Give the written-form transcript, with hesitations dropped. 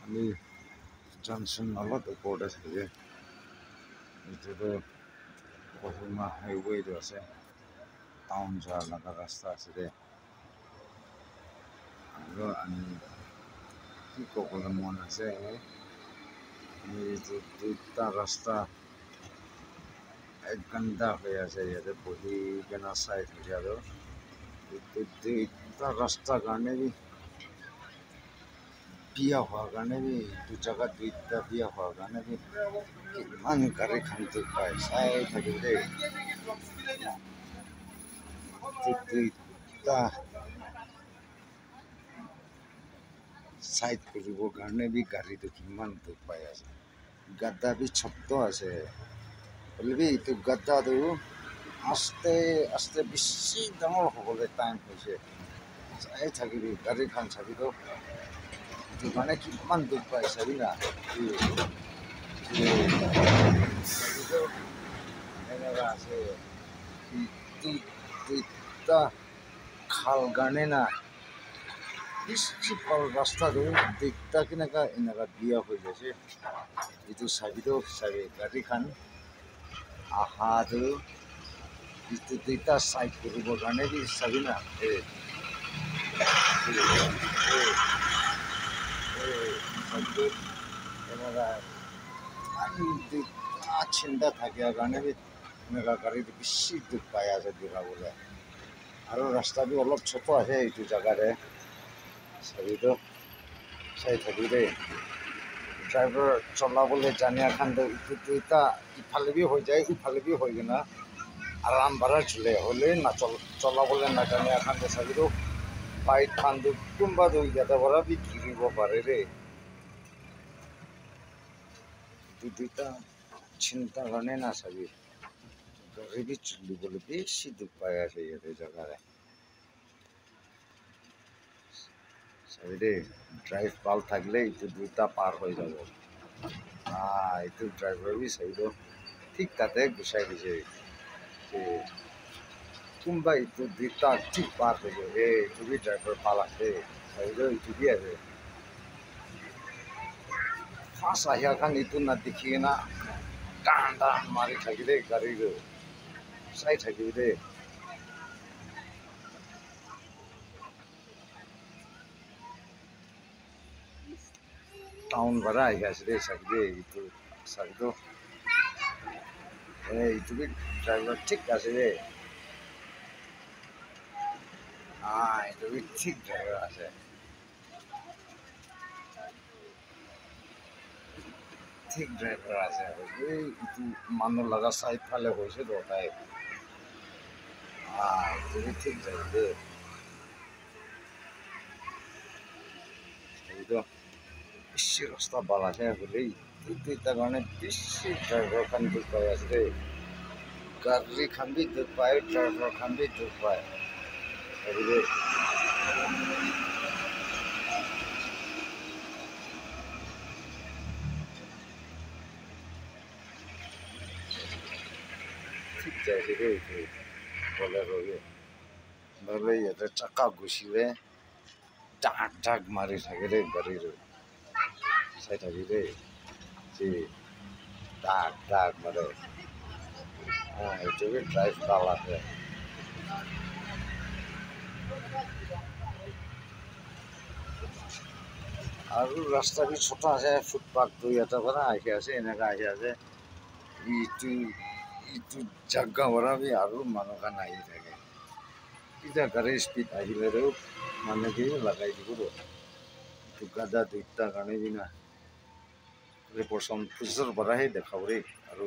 আমি জনসন অলপ ওপৰত আছে যে এইটোতো কহিমা হাইৱেটো আছে টাউন যোৱাৰ লগা ৰাস্তা আছে যে আৰু আমি কি ক'বলৈ মন আছে এইটো দুটা ৰাস্তা এক ঘণ্টা হৈ আছে ইয়াতে বহি কেনে চাই থাকে আৰু দুটা ৰাস্তাৰ কাৰণে বিয়া হোৱাৰ কাৰণে এইটো জেগাত দুইটা বিয়া হোৱাৰ কাৰণে কিমান গাড়ী খান্তি পায় চাই থাকিব দেই দুইটা চাইড কৰিবৰ কাৰণে গাড়ীটো কিমান দুখ পাই আছে গাদ্দা ছোট আছে হ'লে এইটো গাদ্দাটো আস্তে আস্তে বেছি ডাঙৰ হ'বলৈ টাইম হৈছে চাই থাকিবি গাড়ীখন চাবিতো এইটো কাৰণে কিমান দুখ পাই চাবি না এনেকুৱা আছে দুইটা খাল কাৰণে না বেছি ভাল ৰাস্তাটো দুইটা কেনেকুৱা এনেকুৱা বিয়া হৈ গৈছে এইটো চাবিতো চাবি গাড়ীখন আহাটো এইটো দুইটা চাইড কৰিবৰ কাৰণে চাবি না এনেকুৱা চিন্তা থাকে কাৰণে এনেকুৱা গাড়ীটো বেছি দুখ পাই আছে দিবাবলৈ আৰু ৰাস্তাটো অলপ ছোট আছে এইটো জেগাৰে চাবিতো চাই থাকি দেই ড্ৰাইভাৰ চলাবলৈ জানিয়া খান্দ ইটো দুইটা ইফালে হৈ যায় ইফালে হৈ কিনে আৰাম বাৰা চলে হ'লে চলাবলৈ নাজানিয়া খান্দ চাবিতো বাইক খান্দ কোনোবাটো ইয়াতে পৰা ঘিৰিব পাৰে দেই দুইটা চিন্তা কাৰণে নাচাবি গাড়ী চলিবলৈ বেছি দুখ পাই আছে ইয়াতে জেগাৰে চাবি দেই ড্ৰাইভ ভাল থাকিলে এইটো দুইটা পাৰ হৈ যাব এইটো ড্ৰাইভাৰ চাবিব ঠিক তাতে গুচাই দিছে কোনোবা এইটো দুইটা ঠিক পাৰ হৈ যাব এইটো ড্ৰাইভাৰ ভাল আছে চাবিব এইটো আছে ফাৰ্ষ্ট আহিয়াখন এইটো নাদেখি কিনা টান টান মাৰি থাকিলে গাড়ীটো চাই থাকিবি দেই টাউন পৰা আহি আছে দেই চাবি দেই এইটো চাবিতো এইটো ড্ৰাইভাৰ ঠিক আছে দেই এইটো ঠিক ড্ৰাইভাৰ আছে ঠিক ড্ৰাইভাৰ আছে এইটো মানুহ লগা চাইড ফালে হৈছে দৰকাই এইটো ঠিক ড্ৰাইভাৰ দেই এইটো বেছি ৰাস্তা ভাল আছে হ'লেই দুইটাৰ কাৰণে বেছি ড্ৰাইভাৰ খান দুখ পাই আছে দেই গাড়ী খান দুখ পায় ড্ৰাইভাৰ খান দুখ পায় ঠিক যাইছে দেই এইটো বলেৰ'ৰে নহ'লে ইয়াতে চাকা গুচিলে ডাক ডাক মাৰি থাকে দেই গাড়ীটো চাই থাকি দেই যি ডাক ডাক মাৰে এইটো ড্ৰাইভ ভাল আছে আৰু ৰাস্তা ছোট আছে ফুটপাথটো ইয়াতে পৰা আহি আছে এনেকুৱা আহি আছে ইটো জাগা পৰা আৰু মানুহখন আহি থাকে এতিয়া গাড়ী স্পীড আহিলেও মানুহকে লগাই দিব এইটো গাদা দুইটা কাৰণে বিনা প্ৰথম পুলিচৰ পৰাহে দেখাব দেই আৰু